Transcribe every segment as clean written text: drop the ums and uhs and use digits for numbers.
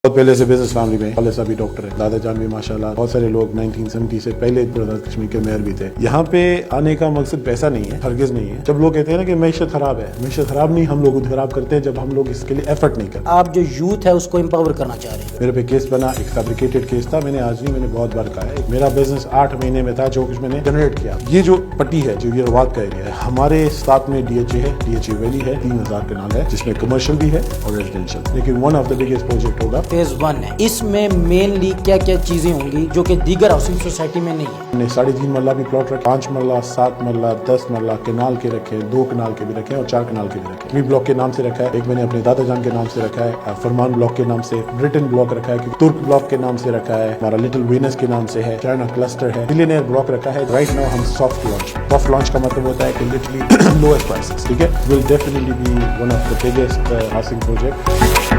بہت پہلے سے بزنس فیملی میں والد صاحب بھی ڈاکٹر ہے، دادا جان بھی ماشاءاللہ، بہت سارے لوگ 1970 سے پہلے کشمیر کے میئر بھی تھے۔ یہاں پہ آنے کا مقصد پیسہ نہیں ہے، ہرگز نہیں ہے۔ جب لوگ کہتے ہیں نا کہ معیشت خراب ہے، معیشت خراب نہیں، ہم لوگ خراب کرتے ہیں جب ہم لوگ اس کے لیے ایفرٹ نہیں کرتے۔ آپ جو یوتھ ہے اس کو امپاور کرنا چاہ رہے ہیں۔ میرے پہ کیس بنا، ایک فیبریکیٹڈ کیس تھا، میں نے آج نہیں، میں نے بہت بار کہا ہے، میرا بزنس 8 مہینے میں تھا جو کچھ میں نے جنریٹ کیا۔ یہ جو پٹی ہے، جو یہ رواد کا ایریا ہے، ہمارے ساتھ میں ڈی ایچ اے ہے، ڈی ایچ اے ویلی ہے، 3000 کنال ہے، جس میں کمرشل بھی ہے اور ریزیڈینشل، لیکن one of the biggest project ہوگا فیز 1 ہے۔ اس میں مینلی کیا کیا چیزیں ہوں گی جو کہ دیگر ہاؤسنگ سوسائٹی میں نہیں ہے؟ ہم نے 3.5 مرلہ بھی پلاٹ رکھے، 5 مرلہ، 7 مرلہ، 10 مرلہ کنال کے رکھے، 2 کنال کے بھی رکھے اور 4 کنال کے بھی رکھے۔ 3 بلاک کے نام سے رکھا ہے، ایک میں نے اپنے دادا جان کے نام سے رکھا ہے، فرمان بلاک کے نام سے، برٹن بلاک رکھا ہے، ترک بلاک کے نام سے رکھا ہے، ہمارا لٹل وینس کے نام سے ہے، چائنا کلسٹر ہے، بلینئر بلاک رکھا ہے۔ رائٹ ناؤ ہم سافٹ لانچ کا مطلب ہوتا ہے کہ لٹرلی لوئسٹ پرائسز، ٹھیک ہے، will definitely be one of the biggest housing project.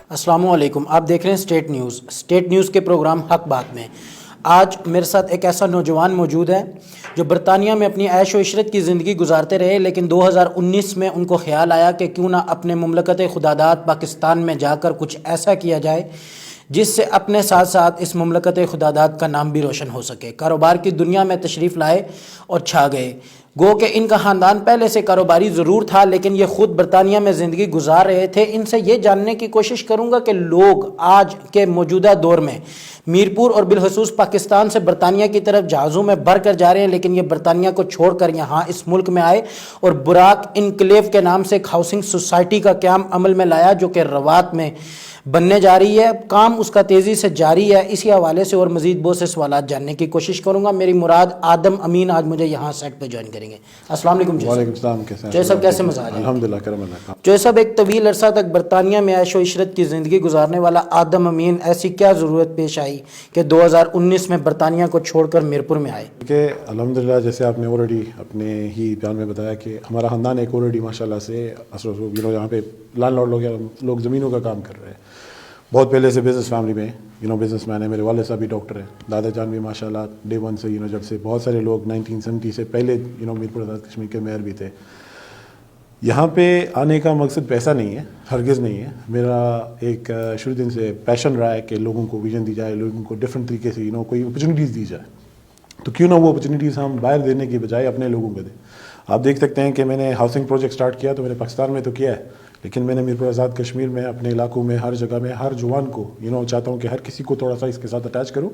السلام علیکم، آپ دیکھ رہے ہیں اسٹیٹ نیوز کے پروگرام حق بات میں۔ آج میرے ساتھ ایک ایسا نوجوان موجود ہے جو برطانیہ میں اپنی عیش و عشرت کی زندگی گزارتے رہے، لیکن 2019 میں ان کو خیال آیا کہ کیوں نہ اپنے مملکت خداداد پاکستان میں جا کر کچھ ایسا کیا جائے جس سے اپنے ساتھ ساتھ اس مملکت خداداد کا نام بھی روشن ہو سکے۔ کاروبار کی دنیا میں تشریف لائے اور چھا گئے۔ گو کہ ان کا خاندان پہلے سے کاروباری ضرور تھا، لیکن یہ خود برطانیہ میں زندگی گزار رہے تھے۔ ان سے یہ جاننے کی کوشش کروں گا کہ لوگ آج کے موجودہ دور میں میرپور اور بالخصوص پاکستان سے برطانیہ کی طرف جہازوں میں بھر کر جا رہے ہیں، لیکن یہ برطانیہ کو چھوڑ کر یہاں اس ملک میں آئے اور براک انکلیو کے نام سے ایک ہاؤسنگ سوسائٹی کا قیام عمل میں لایا جو کہ روات میں بننے جا رہی ہے۔ کام اس کا تیزی سے جاری ہے۔ اسی حوالے سے اور مزید بہت سے سوالات جاننے کی کوشش کروں گا۔ میری مراد آدم امین آج مجھے یہاں سیٹ پہ جوائن کریں گے۔ السلام علیکم جوئی وعلیکم السلام، کیسے ہیں؟ جوئی صاحب کیسے مزاج ہے؟ الحمدللہ، کرم اللہ کا۔ جوئی صاحب، ایک طویل عرصہ تک برطانیہ میں عیش و عشرت کی زندگی گزارنے والا آدم امین، ایسی کیا ضرورت پیش آئی کہ 2019 میں برطانیہ کو چھوڑ کر میرپور میں آئے؟ کہ الحمدللہ، جیسے آپ نے آلریڈی اپنے ہی بیان میں بتایا کہ ہمارا خاندان ایک آلریڈی ماشاءاللہ سے یہاں پہ لینڈ لارڈ لوگ زمینوں کا کام کر رہے ہیں۔ بہت پہلے سے بزنس فیملی میں بزنس مین ہے، میرے والد صاحب بھی ڈاکٹر ہیں، دادا جان بھی ماشاءاللہ ڈے 1 سے جب سے بہت سارے لوگ 1970 سے پہلے میرپور آزاد کشمیر کے میئر بھی تھے۔ یہاں پہ آنے کا مقصد پیسہ نہیں ہے، ہرگز نہیں ہے۔ میرا ایک شروع دن سے پیشن رہا ہے کہ لوگوں کو ویژن دی جائے، لوگوں کو ڈفرینٹ طریقے سے کوئی اپرچونیٹیز دی جائے، تو کیوں نہ وہ اپرچونیٹیز ہم باہر دینے کی بجائے اپنے لوگوں کو دیں۔ آپ دیکھ سکتے ہیں کہ میں نے ہاؤسنگ پروجیکٹ سٹارٹ کیا تو میں نے پاکستان میں تو کیا ہے، لیکن میں نے میرپور آزاد کشمیر میں اپنے علاقوں میں ہر جگہ میں ہر جوان کو چاہتا ہوں کہ ہر کسی کو تھوڑا سا اس کے ساتھ اٹیچ کروں۔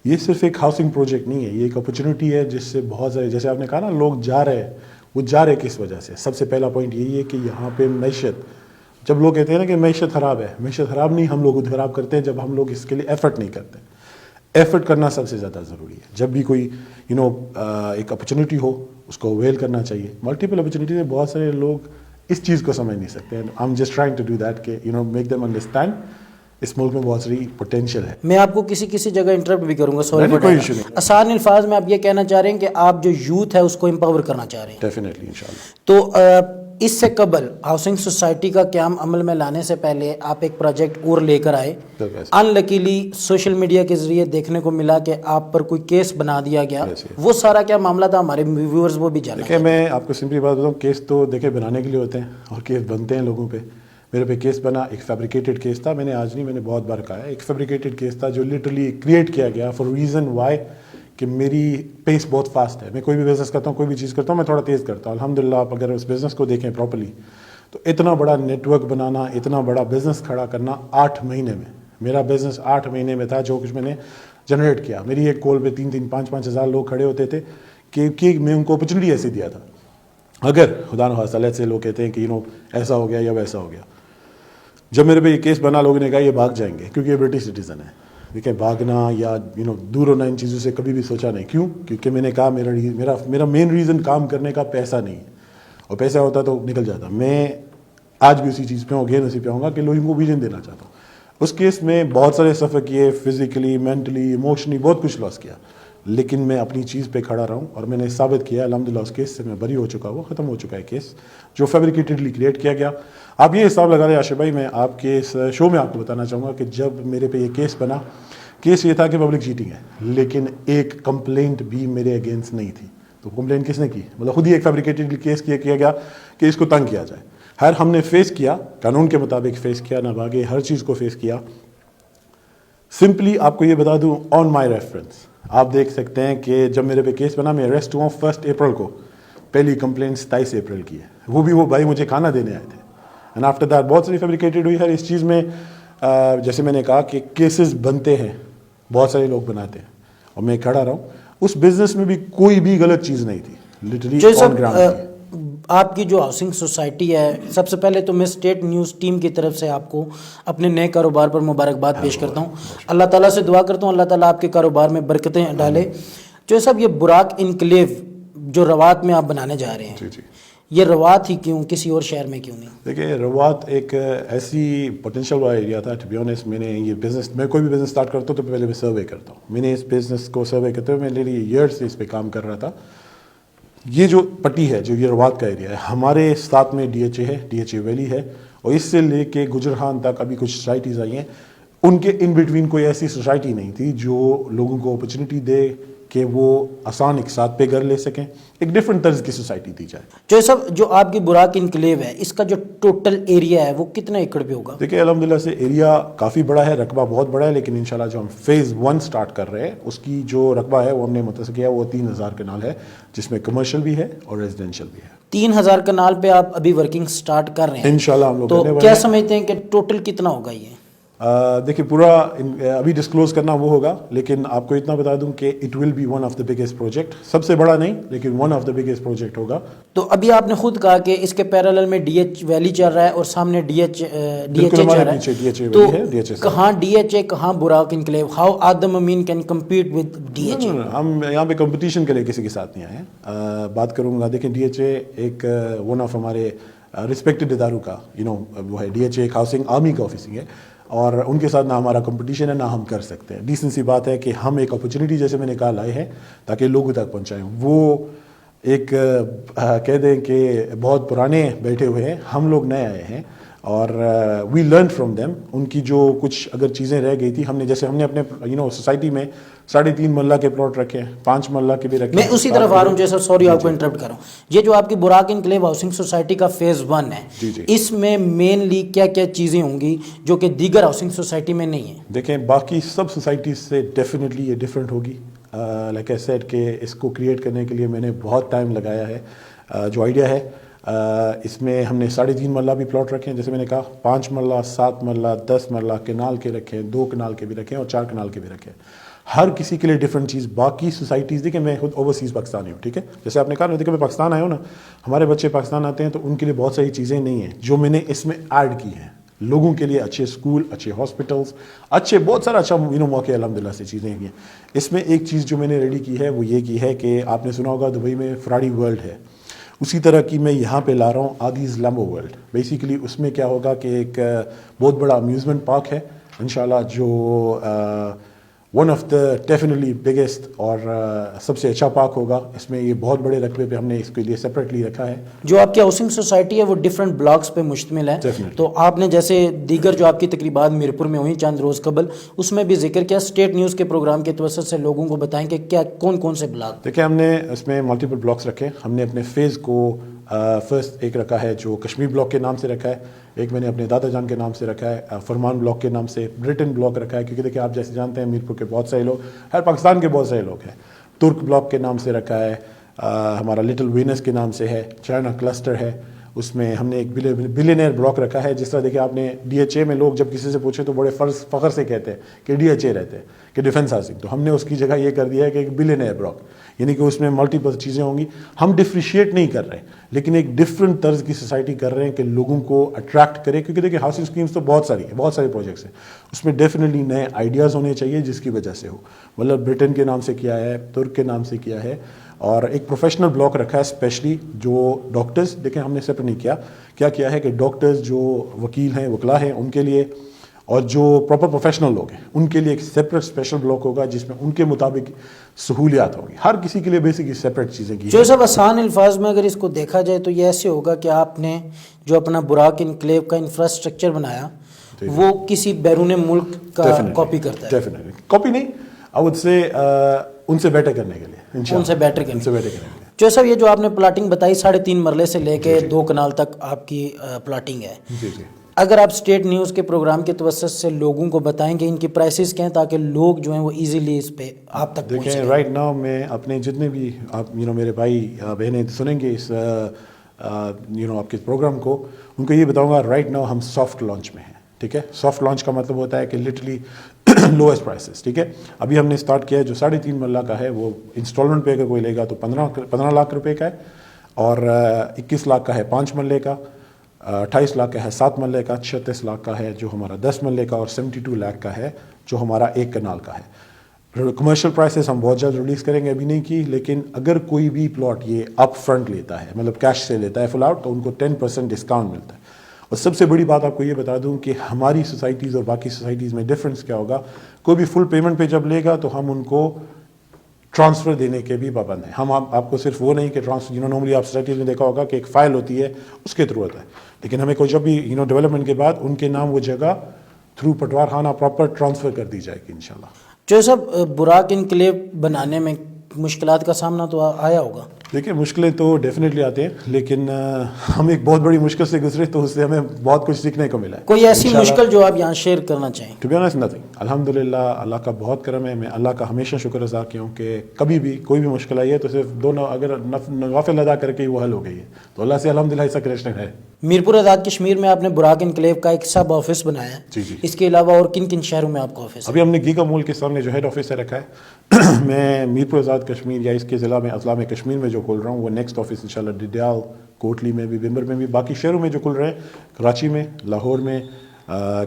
یہ صرف ایک ہاؤسنگ پروجیکٹ نہیں ہے، یہ ایک اپرچونیٹی ہے جس سے بہت سارے، جیسے آپ نے کہا نا، لوگ جا رہے ہیں۔ وہ جا رہے کس وجہ سے؟ سب سے پہلا پوائنٹ یہی ہے کہ یہاں پہ معیشت، جب لوگ کہتے ہیں نا کہ معیشت خراب ہے، معیشت خراب نہیں، ہم لوگ خراب کرتے ہیں جب ہم لوگ اس کے لیے ایفرٹ نہیں کرتے۔ ایفرٹ کرنا سب سے زیادہ ضروری ہے۔ جب بھی کوئی ایک اپرچونیٹی ہو اس کو اویل کرنا چاہیے۔ ملٹیپل اپرچونیٹیز میں بہت سارے لوگ اس چیز کو سمجھ نہیں سکتے۔ I am just trying to do that کہ میک دیم انڈرسٹینڈ اس ملک میں بہت ساری پوٹینشیل ہے۔ میں آپ کو کسی جگہ انٹرپٹ بھی کروں گا، نہیں، کوئی ایشو نہیں۔ آسان الفاظ میں آپ یہ کہنا چاہ رہے ہیں کہ آپ جو یوتھ ہے اس کو امپاور کرنا چاہ رہے ہیں۔ ڈیفینیٹلی، انشاءاللہ۔ تو اس سے قبل ہاؤسنگ سوسائٹی کا قیام عمل میں لانے سے پہلے آپ ایک پروجیکٹ اور لے کر آئے۔ ان لکیلی سوشل میڈیا کے ذریعے دیکھنے کو ملا کہ آپ پر کوئی کیس بنا دیا گیا۔ وہ سارا کیا معاملہ تھا؟ ہمارے ویورز وہ بھی جانیں۔ دیکھیں، میں آپ کو سمپلی بات بتاؤں، کیس تو دیکھیں بنانے کے لیے ہوتے ہیں اور کیس بنتے ہیں لوگوں پہ۔ میرے پہ کیس بنا، ایک فیبریکیٹڈ کیس تھا، میں نے آج نہیں، میں نے بہت بار کہا ہے، ایک فیبریکیٹڈ کیس تھا جو لٹرلی کریٹ کیا گیا فار ریزن وائی کہ میری پیس بہت فاسٹ ہے۔ میں کوئی بھی بزنس کرتا ہوں، کوئی بھی چیز کرتا ہوں، میں تھوڑا تیز کرتا ہوں۔ الحمدللہ آپ اگر اس بزنس کو دیکھیں پراپرلی تو اتنا بڑا نیٹ ورک بنانا، اتنا بڑا بزنس کھڑا کرنا 8 مہینے میں، میرا بزنس 8 مہینے میں تھا جو کچھ میں نے جنریٹ کیا۔ میری ایک کال پہ 3-3 5-5 ہزار لوگ کھڑے ہوتے تھے کہ میں ان کو اپرچونیٹی ایسے دیا تھا۔ اگر خدا نخواستہ اللہ سے لوگ کہتے ہیں کہ ایسا ہو گیا یا ویسا ہو گیا، جب میرے پہ یہ کیس بنا لوگوں نے کہا یہ بھاگ جائیں گے کیونکہ یہ برٹش سٹیزن ہے۔ دیکھیں، بھاگنا یا دور ہونا ان چیزوں سے کبھی بھی سوچا نہیں۔ کیوں؟ کیونکہ میں نے کہا میرا مین ریزن کام کرنے کا پیسہ نہیں ہے، اور پیسہ ہوتا تو نکل جاتا۔ میں آج بھی اسی چیز پہ ہوں، اگین اسی پہ ہوں گا کہ لوگوں کو ویژن دینا چاہتا ہوں۔ اس کیس میں بہت سارے سفر کیے، فزیکلی، مینٹلی، ایموشنلی بہت کچھ لاس کیا، لیکن میں اپنی چیز پہ کھڑا رہا ہوں اور میں نے ثابت کیا الحمدللہ اس کیس سے میں بری ہو چکا ہوں۔ ختم ہو چکا ہے کیس جو فیبریکیٹڈلی کریٹ کیا گیا۔ آپ یہ حساب لگا لیں عاشق بھائی، میں آپ کے اس شو میں آپ کو بتانا چاہوں گا کہ جب میرے پہ یہ کیس بنا، کیس یہ تھا کہ پبلک چیٹنگ ہے، لیکن ایک کمپلینٹ بھی میرے اگینسٹ نہیں تھی۔ تو کمپلین کس نے کی؟ مطلب خود ہی ایک فیبریکیٹڈ کیس کیا گیا کہ اس کو تنگ کیا جائے۔ ہر ہم نے فیس کیا, قانون کے مطابق فیس کیا, نہ بھاگے, ہر چیز کو فیس کیا. سمپلی آپ کو یہ بتا دوں آن مائی ریفرنس, آپ دیکھ سکتے ہیں کہ جب میرے پہ کیس بنا, میں اریسٹ ہوا 1 اپریل کو, پہلی کمپلین 27 اپریل کی ہے, وہ بھی وہ بھائی مجھے کھانا دینے آئے تھے. اینڈ آفٹر دیٹ بہت ساری فیبریکیٹڈ ہوئی ہے اس چیز میں. جیسے میں نے کہا کہ کیسز بنتے ہیں, بہت سارے لوگ بناتے ہیں, اور میں کھڑا رہا ہوں. اس بزنس میں بھی کوئی بھی غلط چیز نہیں تھی, لٹرلی آن گراؤنڈ تھی. آپ کی جو ہاؤسنگ سوسائٹی ہے, سب سے پہلے تو میں اسٹیٹ نیوز ٹیم کی طرف سے آپ کو اپنے نئے کاروبار پر مبارکباد پیش کرتا ہوں. اللہ تعالیٰ سے دعا کرتا ہوں اللہ تعالیٰ آپ کے کاروبار میں برکتیں ڈالے. جو صاحب یہ براک انکلیو جو روات میں آپ بنانے جا رہے ہیں, یہ روات ہی کیوں, کسی اور شہر میں کیوں نہیں؟ دیکھیں روات ایک ایسی پوٹینشیل والا ایریا تھا. ٹو بی آنیسٹ میں نے یہ بزنس, میں کوئی بھی بزنس اسٹارٹ کرتا ہوں تو پہلے میں سروے کرتا ہوں. میں نے اس بزنس کو سروے کرتے ہوئے میں لے لیے ایئر سے اس پہ کام کر رہا تھا. یہ جو پٹی ہے, جو یہ روات کا ایریا ہے, ہمارے ساتھ میں ڈی ایچ اے ہے, ڈی ایچ اے ویلی ہے, اور اس سے لے کے گجرہان تک ابھی کچھ سوسائٹیز آئی ہیں. ان کے ان بٹوین کوئی ایسی سوسائٹی نہیں تھی جو لوگوں کو اپرچونیٹی دے کہ وہ آسان ایک ساتھ پہ گھر لے سکیں, ایک ڈفرینٹ طرز کی سوسائٹی دی جائے. جو سب جو آپ کی براک انکلیو ہے, اس کا جو ٹوٹل ایریا ہے وہ کتنا ایکڑ پہ ہوگا؟ دیکھیں الحمدللہ سے ایریا کافی بڑا ہے, رقبہ بہت بڑا ہے, لیکن انشاءاللہ جو ہم فیز 1 سٹارٹ کر رہے ہیں اس کی جو رقبہ ہے وہ ہم نے متصل کیا, وہ 3000 کنال ہے, جس میں کمرشل بھی ہے اور ریزیڈینشیل بھی ہے. 3000 کنال پہ آپ ابھی ورکنگ سٹارٹ کر رہے ہیں انشاءاللہ ہم لوگ. تو کیا سمجھتے ہیں کہ ٹوٹل کتنا ہوگا یہ؟ دیکھیے پورا ابھی ڈسکلوز کرنا وہ ہوگا, لیکن آپ کو اتنا بتا دوں کہ it will be one of the biggest project. سب سے بڑا نہیں لیکن one of the biggest project ہوگا. تو ابھی آپ نے خود کہا کہ اس کے پیرالل میں ڈی ایچ ویلی چل رہا ہے اور سامنے ڈی ایچ اے چل رہا ہے, تو کہاں ڈی ایچ اے کہاں براک enclave? How Adam Amin can compete with D H A? ہم یہاں پہ کمپٹیشن کے لیے کسی کے ساتھ نہیں آئے ہیں. بات کروں گا, دیکھیں ڈی ایچ اے ایک ون آف ہمارے رسپیکٹڈ اداروں کا وہ ہے. ڈی ایچ اے ایک ہاؤسنگ آرمی کا آفیسنگ ہے, اور ان کے ساتھ نہ ہمارا کمپٹیشن ہے نہ ہم کر سکتے ہیں. ڈیسنٹ سی بات ہے کہ ہم ایک اپرچونیٹی جیسے میں نے کہا لائے ہیں تاکہ لوگوں تک پہنچائیں. وہ ایک کہہ دیں کہ بہت پرانے بیٹھے ہوئے ہیں, ہم لوگ نئے آئے ہیں, اور وی لرن فرام دیم. ان کی جو کچھ اگر چیزیں رہ گئی تھی, ہم نے اپنے سوسائٹی میں 3.5 مرلہ کے پلاٹ رکھے ہیں, 5 مرلہ کے بھی رکھے ہیں. میں اسی طرف آ رہا ہوں. جیسا سوری آپ کو انٹرپٹ کر رہا ہوں. یہ جو آپ کی براک انکلیو ہاؤسنگ سوسائٹی کا فیز 1 ہے, اس میں مینلی کیا کیا چیزیں ہوں گی جو کہ دیگر ہاؤسنگ سوسائٹی میں نہیں ہیں؟ دیکھیں باقی سب سوسائٹیز سے ڈیفینیٹلی یہ ڈفرینٹ ہوگی. لائک آئی سیڈ کہ اس کو کریٹ کرنے کے لیے میں نے بہت ٹائم لگایا ہے. جو آئیڈیا ہے اس میں ہم نے 3.5 مرلہ بھی پلاٹ رکھے ہیں, جیسے میں نے کہا 5 مرلہ, 7 مرلہ, 10 مرلہ, کنال کے رکھے, 2 کنال کے بھی رکھے اور 4 کنال کے بھی رکھے. ہر کسی کے لیے ڈفرینٹ چیز. باقی سوسائٹیز دیکھیں میں خود اوورسیز پاکستانی ہوں, ٹھیک ہے, جیسے آپ نے کہا نا, دیکھیں میں پاکستان آیا ہوں نا, ہمارے بچے پاکستان آتے ہیں تو ان کے لیے بہت ساری چیزیں نہیں ہیں جو میں نے اس میں ایڈ کی ہیں. لوگوں کے لیے اچھے اسکول, اچھے ہاسپٹلس, اچھے بہت سارا اچھا موقع الحمدللہ سے چیزیں ہیں. اس میں ایک چیز جو میں نے ریڈی کی ہے وہ یہ کی ہے کہ آپ نے سنا ہوگا دبئی میں فراڈی ورلڈ ہے, اسی طرح کی میں یہاں پہ لا رہا ہوں آدیز لیمبو ورلڈ. بیسیکلی اس میں کیا ہوگا کہ ایک بہت بڑا امیوزمنٹ پارک ہے انشاءاللہ, جو one of the definitely biggest اور سب سے اچھا پارک ہوگا. اس میں یہ بہت بڑے رقبے پہ ہم نے اس کے لیے سپریٹلی رکھا ہے. جو آپ کی ہاؤسنگ سوسائٹی ہے وہ ڈفرینٹ بلاکس پہ مشتمل ہے, تو آپ نے جیسے دیگر جو آپ کی تقریبات میرپور میں ہوئی چند روز قبل, اس میں بھی ذکر کیا. اسٹیٹ نیوز کے پروگرام کے توسط سے لوگوں کو بتائیں کہ کیا کون سے بلاک؟ دیکھیں ہم نے اس میں ملٹیپل بلاکس رکھے. ہم نے اپنے فیز کو فرسٹ ایک رکھا ہے جو کشمیر بلاک کے نام سے رکھا ہے, ایک میں نے اپنے دادا جان کے نام سے رکھا ہے, فرمان بلاک کے نام سے, برٹن بلاک رکھا ہے, کیونکہ دیکھیں آپ جیسے جانتے ہیں میرپور کے بہت سارے لوگ, ہر پاکستان کے بہت سارے لوگ ہیں. ترک بلاک کے نام سے رکھا ہے, ہمارا لٹل وینس کے نام سے ہے, چائنا کلسٹر ہے, اس میں ہم نے ایک بلینئر بلاک رکھا ہے. جس طرح دیکھیں آپ نے ڈی ایچ اے میں لوگ جب کسی سے پوچھے تو بڑے فخر سے کہتے ہیں کہ ڈی ایچ اے رہتے ہیں, کہ ڈیفنس ہاؤسنگ, تو ہم نے اس کی جگہ یہ کر دیا ہے کہ ایک بلینئر بلاک, یعنی کہ اس میں ملٹیپل چیزیں ہوں گی. ہم ڈفریشیٹ نہیں کر رہے لیکن ایک ڈفرینٹ طرز کی سوسائٹی کر رہے ہیں کہ لوگوں کو اٹریکٹ کرے, کیونکہ دیکھیں ہاؤسنگ اسکیمس تو بہت ساری ہیں, بہت سارے پروجیکٹس ہیں, اس میں ڈیفینیٹلی نئے آئیڈیاز ہونے چاہیے جس کی وجہ سے ہو. مطلب برٹن کے نام سے کیا ہے, ترک کے نام سے کیا ہے, اور ایک پروفیشنل بلاک رکھا ہے اسپیشلی جو ڈاکٹرز, دیکھیں ہم نے سیپریٹ نہیں کیا ہے کہ ڈاکٹرز جو وکیل ہیں, وکلا ہیں, ان کے لیے, اور جو پراپر پروفیشنل لوگ ہیں ان کے لیے ایک سیپریٹ اسپیشل بلاک ہوگا جس میں ان کے مطابق سہولیات ہوگی. ہر کسی کے لیے بیسکلی سیپریٹ چیزیں کی. جو سب آسان الفاظ میں اگر اس کو دیکھا جائے تو یہ ایسے ہوگا کہ آپ نے جو اپنا براک انکلیو کا انفراسٹرکچر بنایا وہ کسی بیرون ملک کا کاپی کرتا ہے. ڈیفینیٹلی کاپی نہیں, آئی وڈ سے ان سے بیٹر کرنے کے لیے, ان سے بیٹر کرنے کے لیے. جو صاحب یہ جو آپ نے پلاٹنگ بتائی 3.5 مرلے سے لے کے 2 کنال تک آپ کی پلاٹنگ ہے، جی جی اگر آپ اسٹیٹ نیوز کے پروگرام کے توسط سے لوگوں کو بتائیں گے ان کی پرائسز کیا ہیں تاکہ لوگ جو ہیں وہ ایزیلی اس پہ آپ تک پہنچ دیکھیں سکیں؟ رائٹ ناؤ میں اپنے جتنے بھی آپ میرے بھائی بہنیں سنیں گے اس آپ کے پروگرام کو، ان کو یہ بتاؤں گا رائٹ ناؤ ہم سافٹ لانچ میں ہیں. ٹھیک ہے، سافٹ لانچ کا مطلب ہوتا ہے کہ لٹرلی لوئسٹ پرائسز. ٹھیک ہے، ابھی ہم نے اسٹارٹ کیا ہے جو 3.5 مرلہ کا ہے وہ انسٹالمنٹ پہ اگر کوئی لے گا تو 15 لاکھ روپے کا ہے، اور 21 لاکھ کا ہے 5 مرلے کا، 28 لاکھ کا ہے 7 مرلے کا، 36 لاکھ کا ہے جو ہمارا 10 مرلے کا، اور 72 لاکھ کا ہے جو ہمارا 1 کنال کا ہے. کمرشل پرائسز ہم بہت جلد ریلیز کریں گے، ابھی نہیں کی، لیکن اگر کوئی بھی پلاٹ یہ اپ فرنٹ لیتا ہے، مطلب کیش سے لیتا ہے فل آؤٹ، تو ان کو 10% ڈسکاؤنٹ ملتا ہے. اور سب سے بڑی بات آپ کو یہ بتا دوں کہ ہماری سوسائٹیز اور باقی سوسائٹیز میں ڈفرینس کیا ہوگا، کوئی بھی فل پیمنٹ پہ جب لے گا تو ہم ان کو ٹرانسفر دینے کے بھی پابند ہیں. ہم آپ کو صرف وہ نہیں کہ نارملی آپ سوسائٹیز میں دیکھا ہوگا کہ ایک فائل ہوتی ہے اس کے تھرو ہوتا ہے، لیکن ہمیں کوئی جب بھی ڈیولپمنٹ کے بعد ان کے نام وہ جگہ تھرو پٹوار خانہ پراپر ٹرانسفر کر دی جائے گی انشاءاللہ. جو صاحب براک انکلیو بنانے میں مشکلات کا سامنا تو آیا ہوگا؟ دیکھیں مشکلیں تو ڈیفینیٹلی آتے ہیں، لیکن ہم ایک بہت بڑی مشکل سے گزرے تو اس سے ہمیں بہت کچھ سیکھنے کو ملا ہے. کوئی ایسی مشکل جو آپ یہاں شیئر کرنا چاہیں؟ ٹو بی آنیسٹ نتھنگ، الحمدللہ اللہ کا بہت کرم ہے. میں اللہ کا ہمیشہ شکر ادا کیا ہوں کہ کبھی بھی کوئی بھی مشکل آئی ہے تو صرف دونوں اگر نوافل ادا کر کے وہ حل ہو گئی ہے، تو اللہ سے الحمدللہ ایسا کنیکشن ہے. میرپور آزاد کشمیر میں آپ نے براک انکلیو کا ایک سب آفس بنایا ہے، جی جی. اس کے علاوہ اور کن کن شہروں میں آپ کا آفس ہے؟ ابھی ہم نے گیگا مول کے سامنے جو ہیڈ آفس ہے رکھا ہے. میں میرپور آزاد کشمیر یا اس کے ضلع میں اضلاع میں کشمیر میں جو کھول رہا ہوں وہ نیکسٹ آفس انشاءاللہ ڈڈیال، کوٹلی میں بھی، بمبر میں بھی، باقی شہروں میں جو کھل رہے ہیں، کراچی میں، لاہور میں،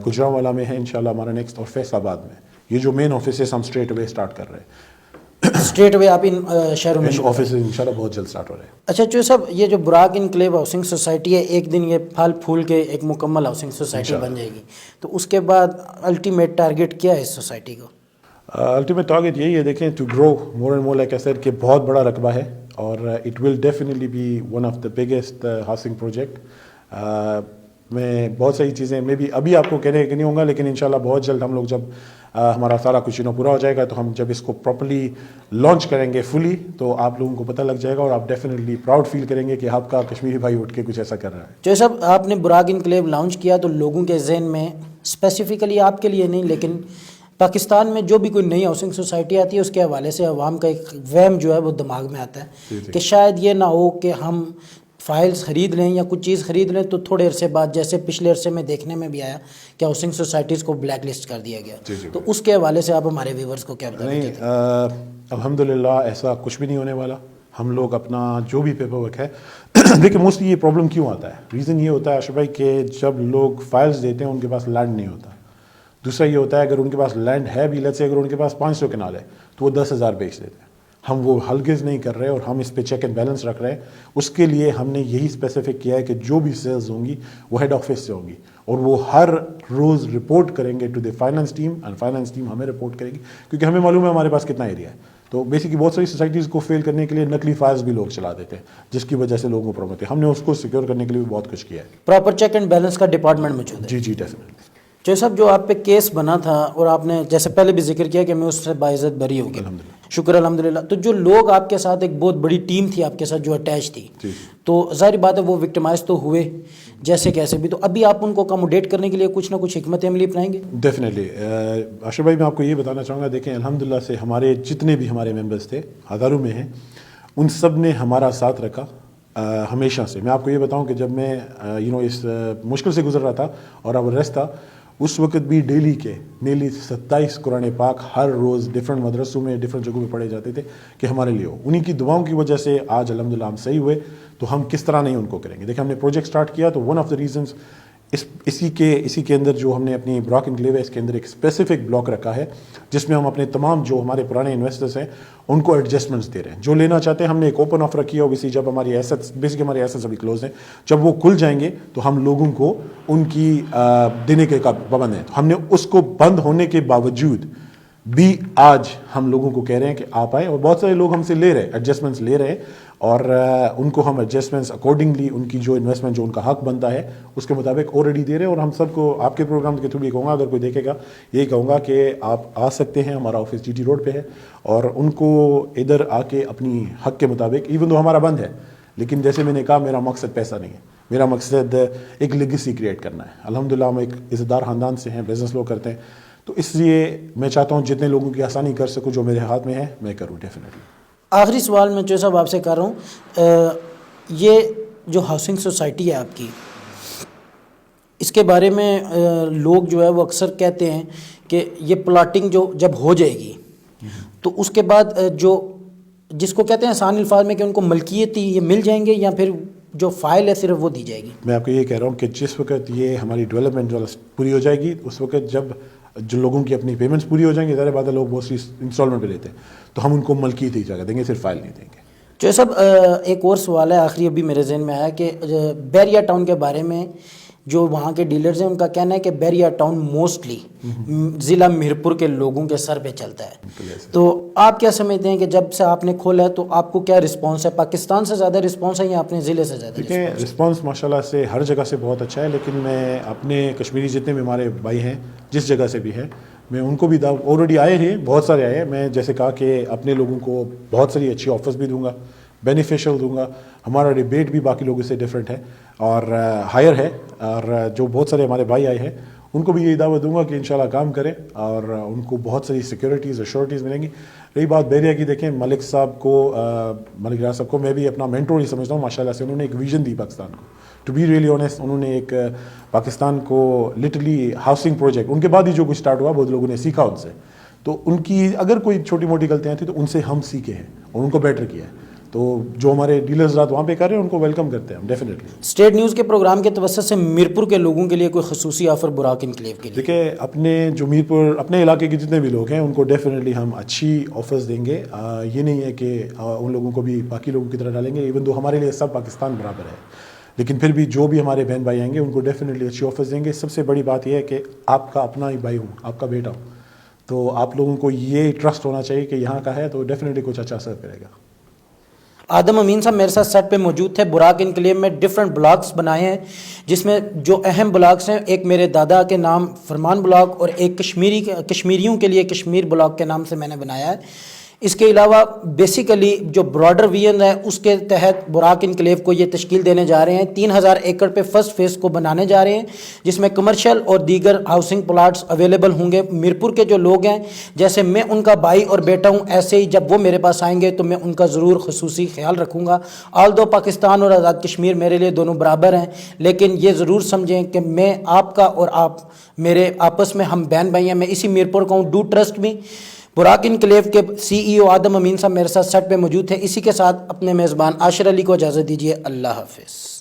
گجرانوالا میں ہے انشاءاللہ ہمارا نیکسٹ، اور فیصل آباد میں. یہ جو مین آفسز ہم اسٹریٹ اوے اسٹارٹ کر رہے ہیں. اسٹریٹ اوے آپ ان شہروں میں آفسز انشاءاللہ بہت جلد اسٹارٹ ہو رہے ہیں. اچھا جو صاحب یہ جو براک انکلیو ہاؤسنگ سوسائٹی ہے، ایک دن یہ پھل پھول کے ایک مکمل ہاؤسنگ سوسائٹی بن جائے گی، تو اس کے بعد الٹیمیٹ ٹارگیٹ کیا ہے اس سوسائٹی کو؟ الٹیمیٹ ٹارگیٹ یہی ہے، دیکھیں to grow more and more, like I said کہ بہت بڑا رقبہ ہے، اور it will definitely be one of the biggest housing project. میں بہت ساری چیزیں میں بھی ابھی آپ کو کہنے کے نہیں ہوں گا، لیکن انشاءاللہ بہت جلد ہم لوگ جب ہمارا سارا کچھ پورا ہو جائے گا تو ہم جب اس کو پراپرلی لانچ کریں گے فلی، تو آپ لوگوں کو پتہ لگ جائے گا اور آپ ڈیفینیٹلی پراؤڈ فیل کریں گے کہ آپ کا کشمیری بھائی اٹھ کے کچھ ایسا کر رہا ہے. جو صاحب آپ نے براک انکلیو لانچ کیا تو لوگوں کے ذہن میں اسپیسیفکلی آپ کے لیے نہیں لیکن پاکستان میں جو بھی کوئی نئی ہاؤسنگ سوسائٹی آتی ہے اس کے حوالے سے عوام کا ایک وہم جو ہے وہ دماغ میں آتا ہے کہ شاید یہ نہ ہو کہ ہم فائلز خرید لیں یا کچھ چیز خرید لیں تو تھوڑے عرصے بعد، جیسے پچھلے عرصے میں دیکھنے میں بھی آیا کہ ہاؤسنگ سوسائٹیز کو بلیک لسٹ کر دیا گیا. تو اس کے حوالے سے آپ ہمارے ویورز کو کیا بتائیں؟ نہیں الحمدللہ ایسا کچھ بھی نہیں ہونے والا. ہم لوگ اپنا جو بھی پیپر ورک ہے دیکھیں موسٹلی یہ پرابلم کیوں آتا ہے، ریزن یہ ہوتا ہے اشرف بھائی کہ جب لوگ فائلز دیتے ہیں ان کے پاس لینڈ نہیں ہوتا. دوسرا یہ ہوتا ہے اگر ان کے پاس لینڈ ہے بھی، لیٹس سے اگر ان کے پاس 500 کنال ہے تو وہ 10,000 بیچ دیتے ہیں. ہم وہ ہرگز نہیں کر رہے اور ہم اس پہ چیک اینڈ بیلنس رکھ رہے ہیں. اس کے لیے ہم نے یہی اسپیسیفک کیا ہے کہ جو بھی سیلز ہوں گی وہ ہیڈ آفس سے ہوں گی، اور وہ ہر روز رپورٹ کریں گے to the finance team, and finance team ہمیں رپورٹ کرے گی، کیونکہ ہمیں معلوم ہے ہمارے پاس کتنا ایریا ہے. تو بیسیکلی بہت ساری سوسائٹیز کو فیل کرنے کے لیے نقلی فائلز بھی لوگ چلا دیتے ہیں، جس کی وجہ سے لوگوں کو پرابلم ہوتی ہے. ہم نے اس کو سیکیور کرنے کے لیے بھی بہت کچھ کیا ہے. پراپر چیک اینڈ بیلنس کا ڈپارٹمنٹ موجود ہے. جی جی ڈیفینیٹلی. جو صاحب جو آپ پہ کیس بنا تھا اور آپ نے جیسے پہلے بھی ذکر کیا کہ میں اس سے باعزت بری ہو گیا، شکر الحمدللہ، تو جو لوگ آپ کے ساتھ ایک بہت بڑی ٹیم تھی آپ کے ساتھ جو اٹیچ تھی، تو ظاہر بات ہے وہ وکٹمائز تو ہوئے جیسے کیسے بھی، تو ابھی آپ ان کو اکاموڈیٹ کرنے کے لیے کچھ نہ کچھ حکمت عملی اپنائیں گے؟ ڈیفینیٹلی. اشرف بھائی میں آپ کو یہ بتانا چاہوں گا، دیکھیں الحمدللہ سے ہمارے جتنے بھی ہمارے ممبرس تھے، ہزاروں میں ہیں، ان سب نے ہمارا ساتھ رکھا ہمیشہ سے. میں آپ کو یہ بتاؤں کہ جب میں اس مشکل سے گزر رہا تھا اور اب ریسٹ تھا، اس وقت بھی ڈیلی کے نیلی 27 قرآن پاک ہر روز ڈفرینٹ مدرسوں میں ڈفرینٹ جگہوں پہ پڑھے جاتے تھے کہ ہمارے لیے ہو. انہی کی دعاؤں کی وجہ سے آج الحمدللہ ہم صحیح ہوئے. تو ہم کس طرح نہیں ان کو کریں گے. دیکھیں ہم نے پروجیکٹ سٹارٹ کیا تو ون آف دا ریزنز اسی کے اندر جو ہم نے اپنی براک انکلیو ہے اس کے اندر ایک اسپیسیفک بلاک رکھا ہے جس میں ہم اپنے تمام جو ہمارے پرانے انویسٹرز ہیں ان کو ایڈجسٹمنٹس دے رہے ہیں. جو لینا چاہتے ہیں ہم نے ایک اوپن آفر رکھی ہے، اوبیسلی جب ہماری ایسٹس بیسکلی ہمارے ایسٹس ابھی کلوز ہیں، جب وہ کھل جائیں گے تو ہم لوگوں کو ان کی دینے کے پابند ہیں. تو ہم نے اس کو بند ہونے کے باوجود بھی آج ہم لوگوں کو کہہ رہے ہیں کہ آپ آئیں, اور بہت سارے لوگ ہم سے لے رہے ہیں, ایڈجسٹمنٹس لے رہے ہیں, اور ان کو ہم ایڈجسٹمنٹس اکارڈنگلی ان کی جو انویسٹمنٹ جو ان کا حق بنتا ہے اس کے مطابق آلریڈی دے رہے ہیں. اور ہم سب کو آپ کے پروگرام کے تھرو یہ کہوں گا, اگر کوئی دیکھے گا یہی کہوں گا کہ آپ آ سکتے ہیں, ہمارا آفس GT روڈ پہ ہے, اور ان کو ادھر آ کے اپنی حق کے مطابق, ایون دو ہمارا بند ہے, لیکن جیسے میں نے کہا میرا مقصد پیسہ نہیں ہے, میرا مقصد ایک لیگیسی کریٹ کرنا ہے. الحمدللہ ہم ایک عزت دار خاندان سے ہیں, بزنس لوگ کرتے ہیں, تو اس لیے میں چاہتا ہوں جتنے لوگوں کی آسانی کر سکوں, جو میرے ہاتھ میں ہے میں کروں ڈیفینیٹلی. آخری سوال میں چوہے صاحب آپ سے کر رہا ہوں, یہ جو ہاؤسنگ سوسائٹی ہے آپ کی, اس کے بارے میں لوگ جو ہے وہ اکثر کہتے ہیں کہ یہ پلاٹنگ جو جب ہو جائے گی تو اس کے بعد جو جس کو کہتے ہیں آسان الفاظ میں کہ ان کو ملکیتی یہ مل جائیں گے, یا پھر جو فائل ہے صرف وہ دی جائے گی؟ میں آپ کو یہ کہہ رہا ہوں کہ جس وقت یہ ہماری ڈیولپمنٹ جو پوری ہو جائے گی, اس وقت جب جو لوگوں کی اپنی پیمنٹس پوری ہو جائیں گی, ظاہر بات ہے لوگ موسٹلی انسٹالمنٹ پہ لیتے ہیں, تو ہم ان کو ملکیت ہی جگہ دیں گے, صرف فائل نہیں دیں گے. جو صاحب ایک اور سوال ہے آخری ابھی میرے ذہن میں آیا کہ بیریا ٹاؤن کے بارے میں جو وہاں کے ڈیلرز ہیں ان کا کہنا ہے کہ بیریا ٹاؤن موسٹلی ضلع میرپور کے لوگوں کے سر پہ چلتا ہے, تو آپ کیا سمجھتے ہیں کہ جب سے آپ نے کھولا ہے تو آپ کو کیا رسپانس ہے؟ پاکستان سے زیادہ رسپانس ہے یا اپنے ضلع سے زیادہ؟ دیکھیں رسپانس ماشاءاللہ سے ہر جگہ سے بہت اچھا ہے, لیکن میں اپنے کشمیری جتنے بھی ہمارے بھائی ہیں جس جگہ سے بھی ہے, میں ان کو بھی آلریڈی آئے ہیں, بہت سارے آئے ہیں. میں جیسے کہا کہ اپنے لوگوں کو بہت ساری اچھی آفرز بھی دوں گا, بینیفیشل دوں گا. ہمارا ریبیٹ بھی باقی لوگوں سے ڈفرینٹ ہے اور ہائر ہے, اور جو بہت سارے ہمارے بھائی آئے ہیں ان کو بھی یہی دعوت دوں گا کہ انشاءاللہ کام کریں, اور ان کو بہت ساری سیکیورٹیز ایشورٹیز ملیں گی. رہی بات بیریا کی, دیکھیں ملک صاحب کو, ملک راز صاحب کو میں بھی اپنا مینٹور ہی سمجھتا ہوں. ماشاءاللہ سے انہوں نے ایک ویژن دی پاکستان کو, ٹو بی ریئلی آنیسٹ. انہوں نے ایک پاکستان کو لٹرلی ہاؤسنگ پروجیکٹ, ان کے بعد ہی جو کچھ اسٹارٹ ہوا بہت لوگوں نے سیکھا ان سے, تو ان کی اگر کوئی چھوٹی موٹی غلطیاں تھیں تو ان سے ہم سیکھے ہیں اور ان کو بیٹر کیا ہے. تو جو ہمارے ڈیلرز رات وہاں پہ کر رہے ہیں ان کو ویلکم کرتے ہیں ہم ڈیفینیٹلی. اسٹیٹ نیوز کے پروگرام کے توسط سے میرپور کے لوگوں کے لیے کوئی خصوصی آفر براک انکلیو کے لیے؟ دیکھیں اپنے جو میرپور اپنے علاقے کے جتنے بھی لوگ ہیں ان کو ڈیفینیٹلی ہم اچھی آفرز دیں گے. یہ نہیں ہے کہ ان لوگوں کو بھی باقی لوگوں کی طرح ڈالیں گے, ایون دو ہمارے لیے سب پاکستان برابر ہے, لیکن پھر بھی جو بھی ہمارے بہن بھائی آئیں گے ان کو ڈیفینیٹلی اچھی آفرز دیں گے. سب سے بڑی بات یہ ہے کہ آپ کا اپنا ہی بھائی ہوں, آپ کا بیٹا ہوں, تو آپ لوگوں کو یہ ٹرسٹ ہونا چاہیے کہ یہاں کا ہے تو ڈیفینیٹلی کچھ اچھا اثر کرے گا. آدم امین صاحب میرے ساتھ سیٹ پہ موجود تھے. براک انکلیو میں ڈفرنٹ بلاکس بنائے ہیں, جس میں جو اہم بلاکس ہیں, ایک میرے دادا کے نام فرمان بلاک اور ایک کشمیریوں کے لیے کشمیر بلاک کے نام سے میں نے بنایا ہے. اس کے علاوہ بیسیکلی جو براڈر ویژن ہے اس کے تحت براک انکلیو کو یہ تشکیل دینے جا رہے ہیں. 3000 ایکڑ پہ فرسٹ فیز کو بنانے جا رہے ہیں, جس میں کمرشل اور دیگر ہاؤسنگ پلاٹس اویلیبل ہوں گے. میرپور کے جو لوگ ہیں, جیسے میں ان کا بھائی اور بیٹا ہوں, ایسے ہی جب وہ میرے پاس آئیں گے تو میں ان کا ضرور خصوصی خیال رکھوں گا. آلدو پاکستان اور آزاد کشمیر میرے لیے دونوں برابر ہیں, لیکن یہ ضرور سمجھیں کہ میں آپ کا اور آپ میرے آپس میں ہم بہن بھائی ہیں. میں اسی میرپور کا ہوں, do trust me. Barak Enclave کے CEO آدم امین صاحب میرے ساتھ سیٹ پہ موجود تھے. اسی کے ساتھ اپنے میزبان عاشر علی کو اجازت دیجیے. اللہ حافظ.